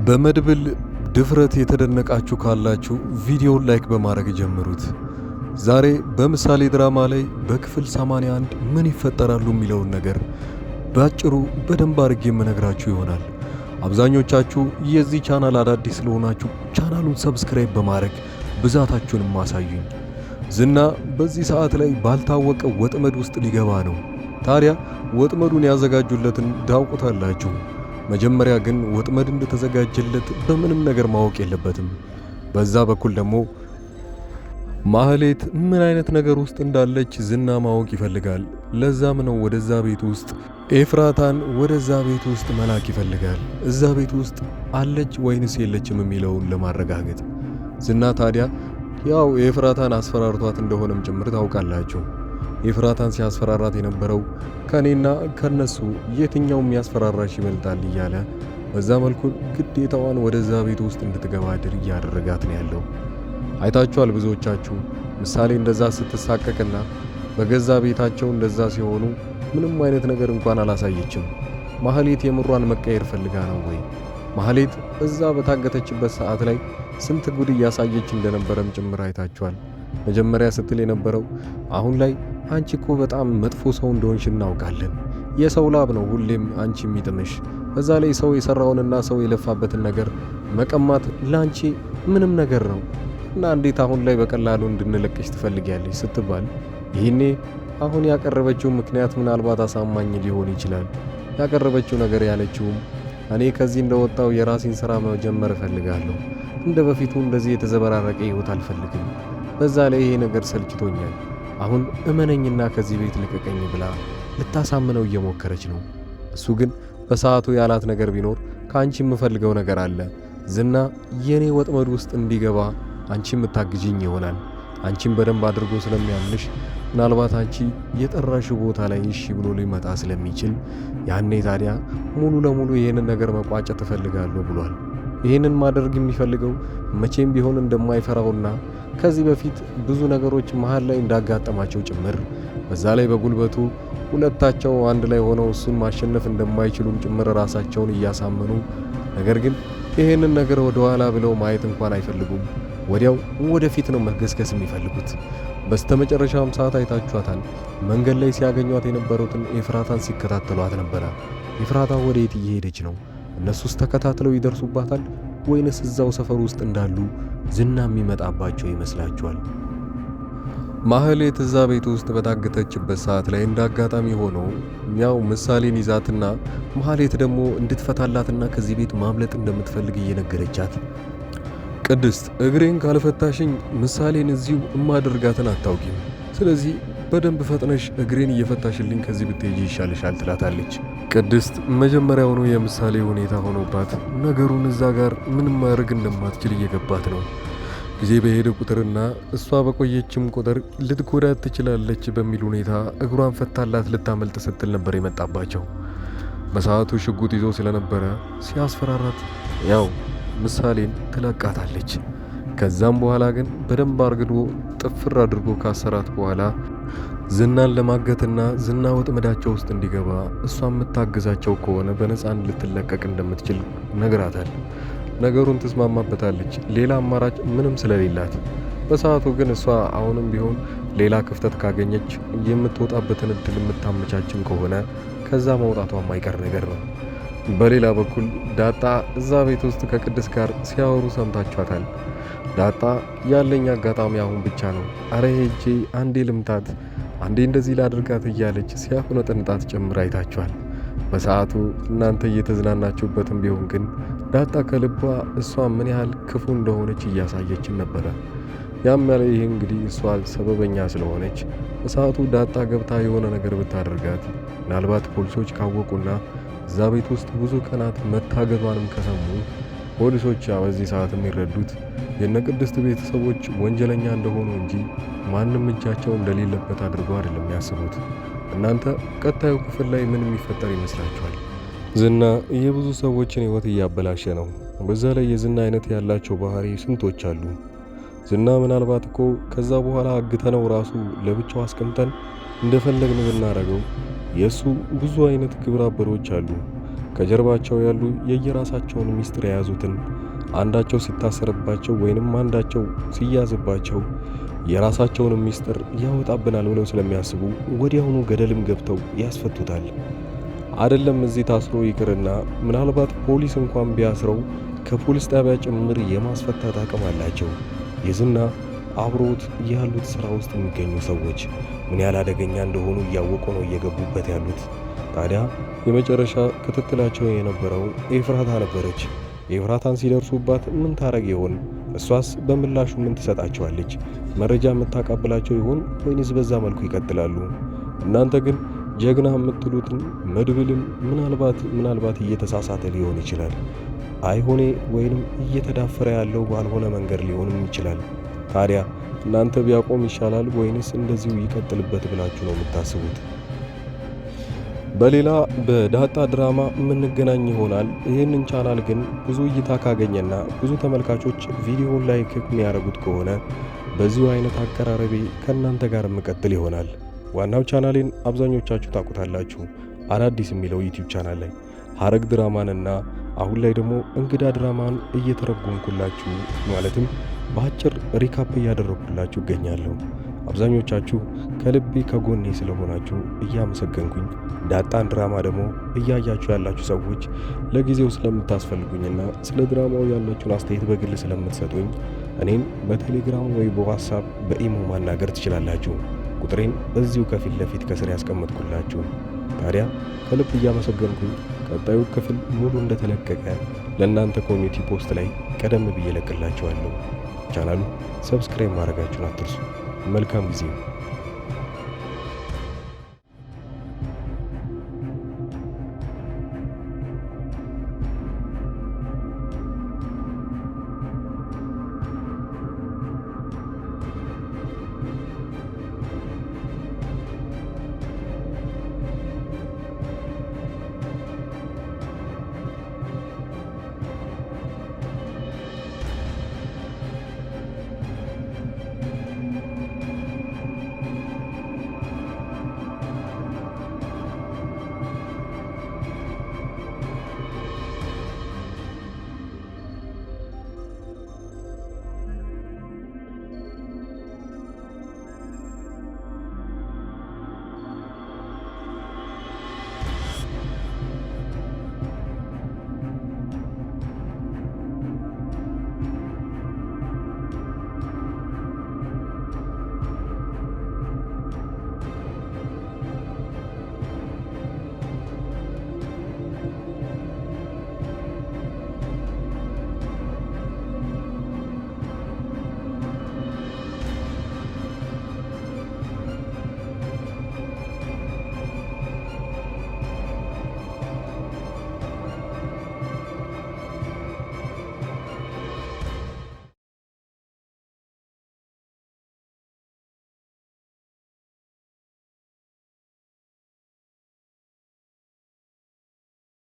በመድብል ድፍረት የተደነቃችሁ ካላችሁ ቪዲዮውን ላይክ በማድረግ ጀምሩት። ዛሬ በምሳሌ ድራማ ላይ በክፍል 81 ምን ይፈጠራሉ የሚለውን ነገር በአጭሩ በደንብ አድርጌ የምነግራችሁ ይሆናል። አብዛኞቻችሁ የዚህ ቻናል አዳዲስ ስለሆናችሁ ቻናሉን ሰብስክራይብ በማድረግ ብዛታችሁንም አሳዩኝ። ዝና በዚህ ሰዓት ላይ ባልታወቀ ወጥመድ ውስጥ ሊገባ ነው። ታዲያ ወጥመዱን ያዘጋጁለትን ታውቁታላችሁ። መጀመሪያ ግን ወጥመድ እንደተዘጋጀለት በምንም ነገር ማወቅ የለበትም። በዛ በኩል ደግሞ ማህሌት ምን አይነት ነገር ውስጥ እንዳለች ዝና ማወቅ ይፈልጋል። ለዛም ነው ወደዛ ቤት ውስጥ ኤፍራታን ወደዛ ቤት ውስጥ መላክ ይፈልጋል። እዛ ቤት ውስጥ አለች ወይንስ የለችም የሚለውን ለማረጋገጥ። ዝና ታዲያ ያው ኤፍራታን አስፈራርቷት እንደሆነም ጭምር ታውቃላችሁ። ኤፍራታን ሲያስፈራራት የነበረው ከኔና ከነሱ የትኛው የሚያስፈራራሽ ይበልጣል እያለ በዛ መልኩ ግዴታዋን ወደዛ ቤት ውስጥ እንድትገባድር እያደረጋት ነው ያለው። አይታችኋል ብዙዎቻችሁ። ምሳሌ እንደዛ ስትሳቀቅና በገዛ ቤታቸው እንደዛ ሲሆኑ ምንም አይነት ነገር እንኳን አላሳየችም። ማህሌት የምሯን መቀየር ፈልጋ ነው ወይ? ማህሌት እዛ በታገተችበት ሰዓት ላይ ስንት ጉድ እያሳየች እንደነበረም ጭምር አይታችኋል። መጀመሪያ ስትል የነበረው አሁን ላይ አንቺ እኮ በጣም መጥፎ ሰው እንደሆንሽ እናውቃለን። የሰው ላብ ነው ሁሌም አንቺ የሚጥምሽ። በዛ ላይ ሰው የሰራውንና ሰው የለፋበትን ነገር መቀማት ላንቺ ምንም ነገር ነው እና እንዴት አሁን ላይ በቀላሉ እንድንለቅሽ ትፈልጊያለሽ ስትባል ይህኔ አሁን ያቀረበችው ምክንያት ምናልባት አሳማኝ ሊሆን ይችላል። ያቀረበችው ነገር ያለችውም እኔ ከዚህ እንደወጣው የራሴን ስራ መጀመር እፈልጋለሁ። እንደ በፊቱ እንደዚህ የተዘበራረቀ ህይወት አልፈልግም። በዛ ላይ ይሄ ነገር ሰልችቶኛል። አሁን እመነኝና ከዚህ ቤት ልቀቀኝ ብላ ልታሳምነው እየሞከረች ነው። እሱ ግን በሰዓቱ ያላት ነገር ቢኖር ከአንቺ የምፈልገው ነገር አለ። ዝና የኔ ወጥመድ ውስጥ እንዲገባ አንቺ የምታግዥኝ ይሆናል። አንቺን በደንብ አድርጎ ስለሚያምንሽ ምናልባት አንቺ የጠራሽው ቦታ ላይ እሺ ብሎ ሊመጣ ስለሚችል ያኔ ታዲያ ሙሉ ለሙሉ ይሄንን ነገር መቋጨት እፈልጋለሁ ብሏል። ይህንን ማድረግ የሚፈልገው መቼም ቢሆን እንደማይፈራውና ከዚህ በፊት ብዙ ነገሮች መሃል ላይ እንዳጋጠማቸው ጭምር በዛ ላይ በጉልበቱ ሁለታቸው አንድ ላይ ሆነው እሱን ማሸነፍ እንደማይችሉም ጭምር ራሳቸውን እያሳመኑ ነገር ግን ይህንን ነገር ወደ ኋላ ብለው ማየት እንኳን አይፈልጉም። ወዲያው ወደፊት ነው መገስገስ የሚፈልጉት። በስተመጨረሻም ሰዓት አይታችኋታል። መንገድ ላይ ሲያገኟት የነበሩትን ኤፍራታን ሲከታተሏት ነበረ። ኤፍራታ ወዴት እየሄደች ነው? እነሱስ ተከታትለው ይደርሱባታል ወይንስ እዛው ሰፈር ውስጥ እንዳሉ ዝና የሚመጣባቸው ይመስላችኋል? ማህሌት እዛ ቤት ውስጥ በታገተችበት ሰዓት ላይ እንዳጋጣሚ ሆኖ ያው ምሳሌን ይዛትና ማህሌት ደግሞ እንድትፈታላትና ከዚህ ቤት ማምለጥ እንደምትፈልግ እየነገረቻት ቅድስት እግሬን ካልፈታሽኝ ምሳሌን እዚሁ እማደርጋትን አታውቂም። ስለዚህ በደንብ ፈጥነሽ እግሬን እየፈታሽልኝ ከዚህ ብትሄጂ ይሻልሻል ትላታለች። ቅድስት መጀመሪያውኑ የምሳሌ ሁኔታ ሆኖባት ነገሩን እዛ ጋር ምንም ማድረግ እንደማትችል እየገባት ነው። ጊዜ በሄደ ቁጥርና እሷ በቆየችም ቁጥር ልትጎዳት ትችላለች በሚል ሁኔታ እግሯን ፈታላት ልታመልጥ ስትል ነበር የመጣባቸው። በሰዓቱ ሽጉጥ ይዞ ስለነበረ ሲያስፈራራት ያው ምሳሌን ትለቃታለች። ከዛም በኋላ ግን በደንብ አርግዶ ጥፍር አድርጎ ካሰራት በኋላ ዝናን ለማገትና ዝና ወጥመዳቸው ውስጥ እንዲገባ እሷ የምታግዛቸው ከሆነ በነፃን ልትለቀቅ እንደምትችል ነግራታል። ነገሩን ትስማማበታለች፣ ሌላ አማራጭ ምንም ስለሌላት። በሰዓቱ ግን እሷ አሁንም ቢሆን ሌላ ክፍተት ካገኘች የምትወጣበትን እድል የምታመቻችም ከሆነ ከዛ መውጣቷ የማይቀር ነገር ነው። በሌላ በኩል ዳጣ እዛ ቤት ውስጥ ከቅድስት ጋር ሲያወሩ ሰምታችኋታል። ዳጣ ያለኝ አጋጣሚ አሁን ብቻ ነው፣ አረ ሄጄ አንዴ ልምታት፣ አንዴ እንደዚህ ላድርጋት እያለች ሲያቁነጠንጣት ጭምር አይታችኋል። በሰዓቱ እናንተ እየተዝናናችሁበትም ቢሆን ግን ዳጣ ከልቧ እሷ ምን ያህል ክፉ እንደሆነች እያሳየችን ነበረ። ያም ያለ ይህ እንግዲህ እሷ ሰበበኛ ስለሆነች በሰዓቱ ዳጣ ገብታ የሆነ ነገር ብታደርጋት ምናልባት ፖሊሶች ካወቁና እዛ ቤት ውስጥ ብዙ ቀናት መታገቷንም ከሰሙ ፖሊሶች በዚህ ሰዓት የሚረዱት የነቅድስት ቤተሰቦች ወንጀለኛ እንደሆኑ እንጂ ማንም እጃቸው እንደሌለበት አድርገው አይደለም የሚያስቡት። እናንተ ቀጣዩ ክፍል ላይ ምን የሚፈጠር ይመስላችኋል? ዝና የብዙ ሰዎችን ህይወት እያበላሸ ነው። በዛ ላይ የዝና አይነት ያላቸው ባህሪ ስንቶች አሉ። ዝና ምናልባት እኮ ከዛ በኋላ አግተነው ራሱ ለብቻው አስቀምጠን እንደፈለግን ብናረገው የሱ ብዙ አይነት ግብረ አበሮች አሉ። ከጀርባቸው ያሉ የየራሳቸውን ሚስጥር የያዙትን አንዳቸው ሲታሰርባቸው ወይንም አንዳቸው ሲያዝባቸው የራሳቸውን ሚስጥር ያወጣብናል ብለው ስለሚያስቡ ወዲያውኑ ገደልም ገብተው ያስፈቱታል። አይደለም እዚህ ታስሮ ይቅርና ምናልባት ፖሊስ እንኳን ቢያስረው ከፖሊስ ጣቢያ ጭምር የማስፈታት አቅም አላቸው። የዝና አብሮት ያሉት ሥራ ውስጥ የሚገኙ ሰዎች ምን ያህል አደገኛ እንደሆኑ እያወቁ ነው እየገቡበት ያሉት። ታዲያ የመጨረሻ ክትትላቸው የነበረው ኤፍራታ ነበረች። ኤፍራታን ሲደርሱባት ምን ታረግ ይሆን? እሷስ በምላሹ ምን ትሰጣቸዋለች? መረጃ የምታቃብላቸው ይሆን ወይንስ በዛ መልኩ ይቀጥላሉ? እናንተ ግን ጀግና የምትሉትን መድብልን ምናልባት እየተሳሳተ ሊሆን ይችላል። አይሆኔ ወይንም እየተዳፈረ ያለው ባልሆነ መንገድ ሊሆንም ይችላል። ታዲያ እናንተ ቢያቆም ይሻላል ወይንስ እንደዚሁ ይቀጥልበት ብላችሁ ነው የምታስቡት? በሌላ በዳጣ ድራማ የምንገናኝ ይሆናል። ይህንን ቻናል ግን ብዙ እይታ ካገኘና ብዙ ተመልካቾች ቪዲዮውን ላይክ የሚያደርጉት ከሆነ በዚሁ አይነት አቀራረቤ ከእናንተ ጋር የምቀጥል ይሆናል። ዋናው ቻናሌን አብዛኞቻችሁ ታውቁታላችሁ። አዳዲስ የሚለው ዩቲዩብ ቻናል ላይ ሐረግ ድራማንና አሁን ላይ ደግሞ እንግዳ ድራማን እየተረጎምኩላችሁ ማለትም በአጭር ሪካፕ እያደረኩላችሁ እገኛለሁ። አብዛኞቻችሁ ከልቤ ከጎኔ ስለሆናችሁ እያመሰገንኩኝ ዳጣን ድራማ ደግሞ እያያችሁ ያላችሁ ሰዎች ለጊዜው ስለምታስፈልጉኝና ስለ ድራማው ያላችሁን አስተያየት በግል ስለምትሰጡኝ እኔን በቴሌግራም ወይ በዋትስአፕ በኢሞ ማናገር ትችላላችሁ። ቁጥሬን እዚሁ ከፊት ለፊት ከስር ያስቀመጥኩላችሁ። ታዲያ ከልብ እያመሰገንኩኝ ቀጣዩ ክፍል ሙሉ እንደተለቀቀ ለእናንተ ኮሚኒቲ ፖስት ላይ ቀደም ብዬ እለቅላችኋለሁ። ቻናሉ ሰብስክራይብ ማድረጋችሁን አትርሱ። መልካም ጊዜ።